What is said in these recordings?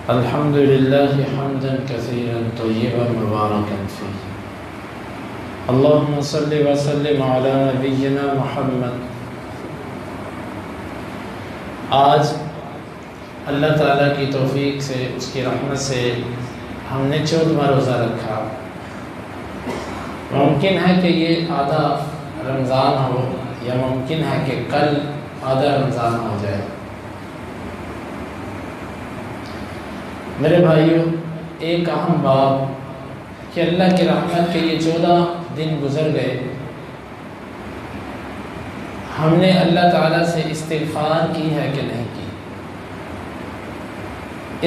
الحمد لله حمدا كثيرا طيبا مباركا فيه اللهم صل وسلم على نبينا محمد۔ آج اللہ تعالیٰ کی توفیق سے، اس کی رحمت سے ہم نے 14واں روزہ رکھا۔ ممکن ہے کہ یہ آدھا رمضان ہو یا ممکن ہے کہ کل آدھا رمضان ہو جائے۔ میرے بھائیوں، ایک اہم بات کہ اللہ کی رحمت کے یہ 14 دن گزر گئے، ہم نے اللہ تعالیٰ سے استغفار کی ہے کہ نہیں کی؟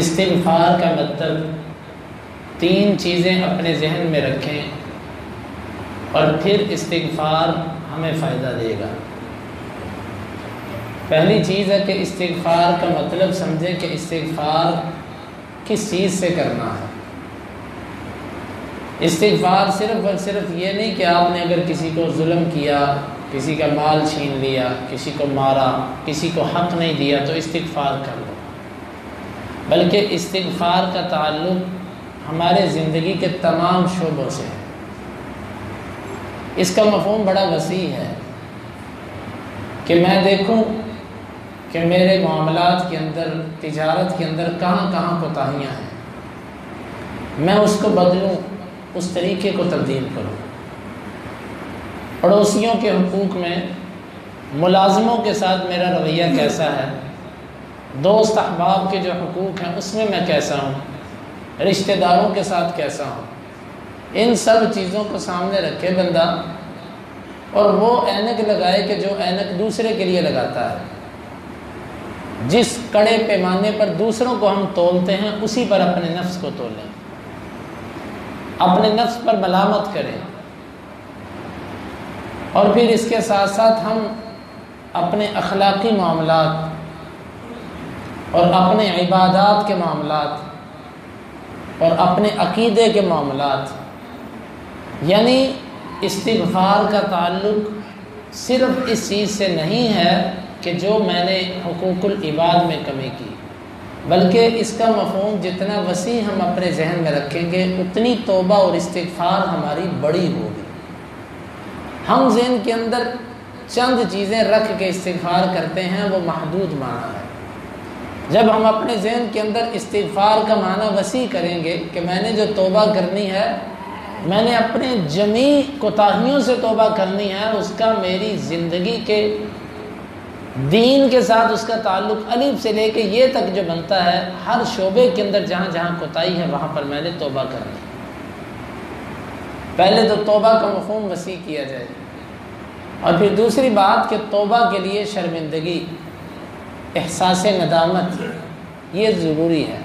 استغفار کا مطلب 3 چیزیں اپنے ذہن میں رکھیں اور پھر استغفار ہمیں فائدہ دے گا۔ پہلی چیز ہے کہ استغفار کا مطلب سمجھیں کہ استغفار کس چیز سے کرنا ہے۔ استغفار صرف اور صرف یہ نہیں کہ آپ نے اگر کسی کو ظلم کیا، کسی کا مال چھین لیا، کسی کو مارا، کسی کو حق نہیں دیا تو استغفار کر لو، بلکہ استغفار کا تعلق ہمارے زندگی کے تمام شعبوں سے ہے۔ اس کا مفہوم بڑا وسیع ہے کہ میں دیکھوں کہ میرے معاملات کے اندر، تجارت کے اندر کہاں کہاں کوتاہیاں ہیں، میں اس کو بدلوں، اس طریقے کو تبدیل کروں۔ پڑوسیوں کے حقوق میں ملازموں کے ساتھ میرا رویہ کیسا ہے، دوست احباب کے جو حقوق ہیں اس میں میں کیسا ہوں، رشتہ داروں کے ساتھ کیسا ہوں، ان سب چیزوں کو سامنے رکھے بندہ اور وہ اینک لگائے کہ جو اینک دوسرے کے لیے لگاتا ہے۔ جس کڑے پیمانے پر دوسروں کو ہم تولتے ہیں اسی پر اپنے نفس کو تولیں، اپنے نفس پر ملامت کریں، اور پھر اس کے ساتھ ساتھ ہم اپنے اخلاقی معاملات اور اپنے عبادات کے معاملات اور اپنے عقیدے کے معاملات، یعنی استغفار کا تعلق صرف اس چیز سے نہیں ہے کہ جو میں نے حقوق العباد میں کمی کی، بلکہ اس کا مفہوم جتنا وسیع ہم اپنے ذہن میں رکھیں گے اتنی توبہ اور استغفار ہماری بڑی ہوگی۔ ہم ذہن کے اندر چند چیزیں رکھ کے استغفار کرتے ہیں، وہ محدود معنی ہے۔ جب ہم اپنے ذہن کے اندر استغفار کا معنی وسیع کریں گے کہ میں نے جو توبہ کرنی ہے، میں نے اپنے جمیع کوتاہیوں سے توبہ کرنی ہے، اس کا میری زندگی کے دین کے ساتھ اس کا تعلق الف سے لے کے یہ تک جو بنتا ہے، ہر شعبے کے اندر جہاں جہاں کوتاہی ہے وہاں پر میں نے توبہ کرنی ہے۔ پہلے تو توبہ کا مفہوم وسیع کیا جائے، اور پھر دوسری بات کہ توبہ کے لیے شرمندگی، احساس ندامت یہ ضروری ہے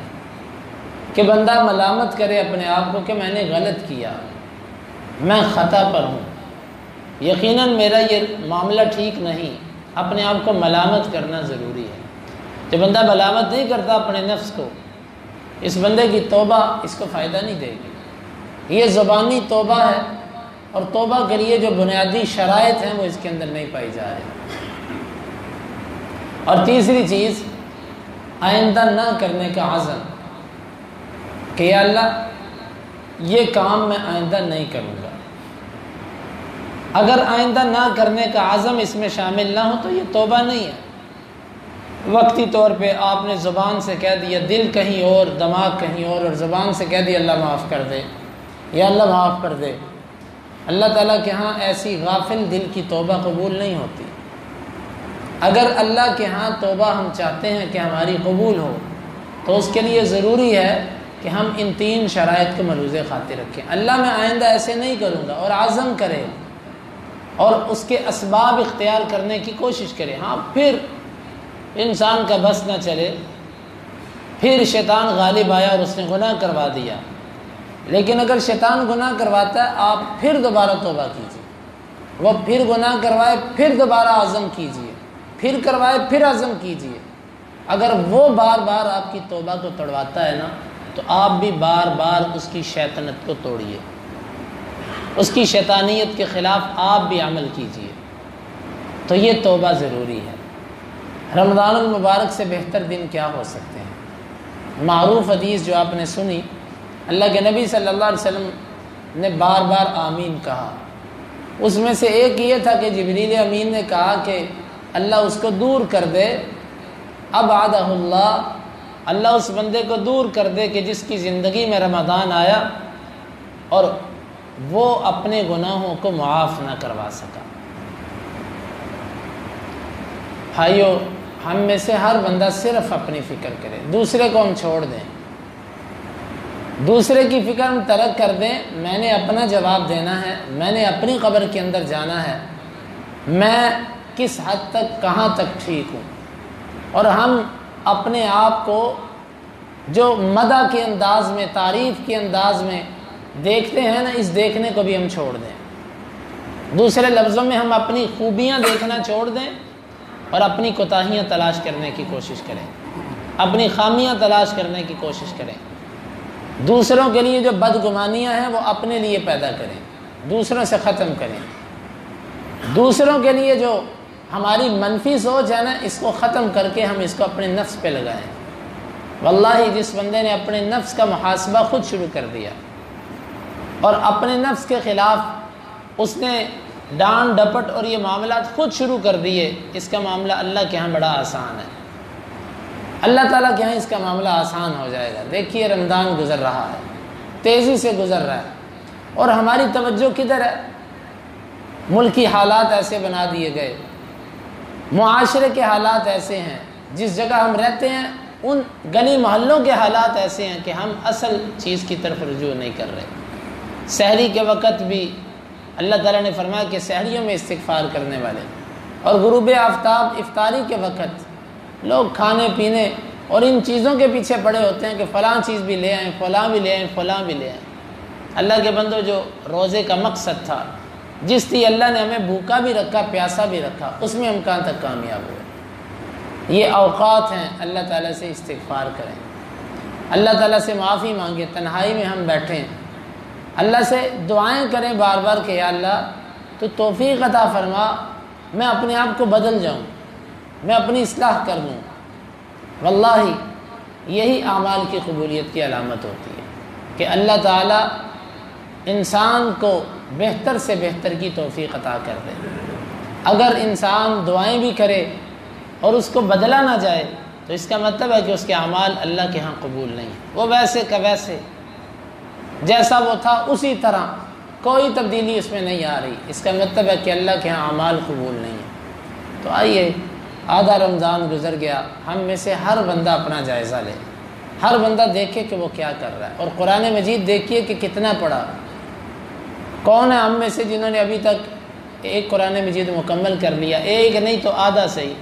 کہ بندہ ملامت کرے اپنے آپ کو کہ میں نے غلط کیا، میں خطا پر ہوں، یقیناً میرا یہ معاملہ ٹھیک نہیں۔ اپنے آپ کو ملامت کرنا ضروری ہے۔ جو بندہ ملامت نہیں کرتا اپنے نفس کو، اس بندے کی توبہ اس کو فائدہ نہیں دے گی۔ یہ زبانی توبہ ہے، اور توبہ کے لیے جو بنیادی شرائط ہیں وہ اس کے اندر نہیں پائی جا رہی۔ اور تیسری چیز، آئندہ نہ کرنے کا عزم کہ یا اللہ یہ کام میں آئندہ نہیں کروں گا۔ اگر آئندہ نہ کرنے کا عزم اس میں شامل نہ ہو تو یہ توبہ نہیں ہے۔ وقتی طور پہ آپ نے زبان سے کہہ دیا، دل کہیں اور، دماغ کہیں اور زبان سے کہہ دیا اللہ معاف کر دے، یا اللہ معاف کر دے۔ اللہ تعالیٰ کے ہاں ایسی غافل دل کی توبہ قبول نہیں ہوتی۔ اگر اللہ کے ہاں توبہ ہم چاہتے ہیں کہ ہماری قبول ہو تو اس کے لیے ضروری ہے کہ ہم ان 3 شرائط کو ملحوظ خاطر رکھیں۔ اللہ میں آئندہ ایسے نہیں کروں گا، اور عزم کرے اور اس کے اسباب اختیار کرنے کی کوشش کرے۔ ہاں، پھر انسان کا بس نہ چلے، پھر شیطان غالب آیا اور اس نے گناہ کروا دیا، لیکن اگر شیطان گناہ کرواتا ہے آپ پھر دوبارہ توبہ کیجیے، وہ پھر گناہ کروائے پھر دوبارہ عزم کیجیے، پھر کروائے پھر عزم کیجیے۔ اگر وہ بار بار آپ کی توبہ کو توڑواتا ہے نا، تو آپ بھی بار بار اس کی شیطنت کو توڑیے، اس کی شیطانیت کے خلاف آپ بھی عمل کیجیے۔ تو یہ توبہ ضروری ہے۔ رمضان المبارک سے بہتر دن کیا ہو سکتے ہیں؟ معروف حدیث جو آپ نے سنی، اللہ کے نبی صلی اللہ علیہ وسلم نے بار بار آمین کہا، اس میں سے ایک یہ تھا کہ جبریل امین نے کہا کہ اللہ اس کو دور کر دے، ابعدہ اللہ اس بندے کو دور کر دے کہ جس کی زندگی میں رمضان آیا اور وہ اپنے گناہوں کو معاف نہ کروا سکا۔ بھائیو، ہم میں سے ہر بندہ صرف اپنی فکر کرے، دوسرے کو ہم چھوڑ دیں، دوسرے کی فکر ہم ترک کر دیں۔ میں نے اپنا جواب دینا ہے، میں نے اپنی قبر کے اندر جانا ہے، میں کس حد تک کہاں تک ٹھیک ہوں، اور ہم اپنے آپ کو جو مدح کے انداز میں، تعریف کے انداز میں دیکھتے ہیں نا، اس دیکھنے کو بھی ہم چھوڑ دیں۔ دوسرے لفظوں میں ہم اپنی خوبیاں دیکھنا چھوڑ دیں اور اپنی کوتاہیاں تلاش کرنے کی کوشش کریں، اپنی خامیاں تلاش کرنے کی کوشش کریں۔ دوسروں کے لیے جو بدگمانیاں ہیں وہ اپنے لیے پیدا کریں، دوسروں سے ختم کریں۔ دوسروں کے لیے جو ہماری منفی سوچ ہے نا، اس کو ختم کر کے ہم اس کو اپنے نفس پہ لگائیں۔ واللہ جس بندے نے اپنے نفس کا محاسبہ خود شروع کر دیا اور اپنے نفس کے خلاف اس نے ڈانٹ ڈپٹ اور یہ معاملات خود شروع کر دیے، اس کا معاملہ اللہ کے ہاں بڑا آسان ہے، اللہ تعالیٰ کے ہاں اس کا معاملہ آسان ہو جائے گا۔ دیکھیے رمضان گزر رہا ہے، تیزی سے گزر رہا ہے، اور ہماری توجہ کدھر ہے؟ ملکی حالات ایسے بنا دیے گئے، معاشرے کے حالات ایسے ہیں، جس جگہ ہم رہتے ہیں ان گلی محلوں کے حالات ایسے ہیں کہ ہم اصل چیز کی طرف رجوع نہیں کر رہے۔ سحری کے وقت بھی اللہ تعالیٰ نے فرمایا کہ سحریوں میں استغفار کرنے والے، اور غروب آفتاب افطاری کے وقت لوگ کھانے پینے اور ان چیزوں کے پیچھے پڑے ہوتے ہیں کہ فلاں چیز بھی لے آئیں، فلاں بھی لے آئیں، فلاں بھی لے آئیں۔ اللہ کے بندو، جو روزے کا مقصد تھا، جس کی اللہ نے ہمیں بھوکا بھی رکھا، پیاسا بھی رکھا، اس میں ہم کہاں تک کامیاب ہوئے؟ یہ اوقات ہیں، اللہ تعالیٰ سے استغفار کریں، اللہ تعالیٰ سے معافی مانگیں، تنہائی میں ہم بیٹھیں، اللہ سے دعائیں کریں بار بار کہ یا اللہ تو توفیق عطا فرما، میں اپنے آپ کو بدل جاؤں، میں اپنی اصلاح کر لوں۔ واللہ یہی اعمال کی قبولیت کی علامت ہوتی ہے کہ اللہ تعالیٰ انسان کو بہتر سے بہتر کی توفیق عطا کر دے۔ اگر انسان دعائیں بھی کرے اور اس کو بدلا نہ جائے تو اس کا مطلب ہے کہ اس کے اعمال اللہ کے ہاں قبول نہیں، وہ ویسے کا ویسے جیسا وہ تھا اسی طرح، کوئی تبدیلی اس میں نہیں آ رہی، اس کا مطلب ہے کہ اللہ کے ہاں اعمال قبول نہیں ہیں۔ تو آئیے، آدھا رمضان گزر گیا، ہم میں سے ہر بندہ اپنا جائزہ لے، ہر بندہ دیکھے کہ وہ کیا کر رہا ہے، اور قرآن مجید دیکھیے کہ کتنا پڑھا۔ کون ہے ہم میں سے جنہوں نے ابھی تک ایک قرآن مجید مکمل کر لیا؟ ایک نہیں تو آدھا صحیح،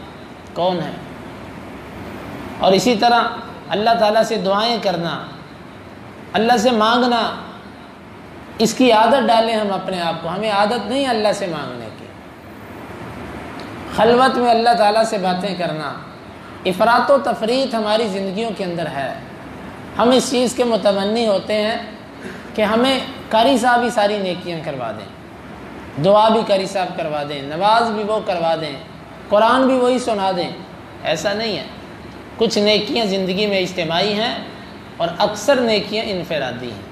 کون ہے؟ اور اسی طرح اللہ تعالیٰ سے دعائیں کرنا، اللہ سے مانگنا، اس کی عادت ڈالیں ہم اپنے آپ کو۔ ہمیں عادت نہیں اللہ سے مانگنے کی، خلوت میں اللہ تعالیٰ سے باتیں کرنا۔ افراط و تفریط ہماری زندگیوں کے اندر ہے، ہم اس چیز کے متمنی ہوتے ہیں کہ ہمیں قاری صاحب ہی ساری نیکیاں کروا دیں، دعا بھی قاری صاحب کروا دیں، نماز بھی وہ کروا دیں، قرآن بھی وہی سنا دیں۔ ایسا نہیں ہے، کچھ نیکیاں زندگی میں اجتماعی ہیں اور اکثر نیکیاں انفرادی ہیں۔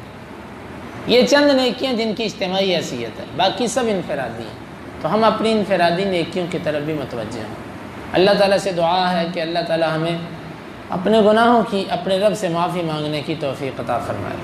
یہ چند نیکیاں جن کی اجتماعی حیثیت ہے، باقی سب انفرادی ہیں، تو ہم اپنی انفرادی نیکیوں کی طرف بھی متوجہ ہوں۔ اللہ تعالیٰ سے دعا ہے کہ اللہ تعالیٰ ہمیں اپنے گناہوں کی، اپنے رب سے معافی مانگنے کی توفیق عطا فرمائے۔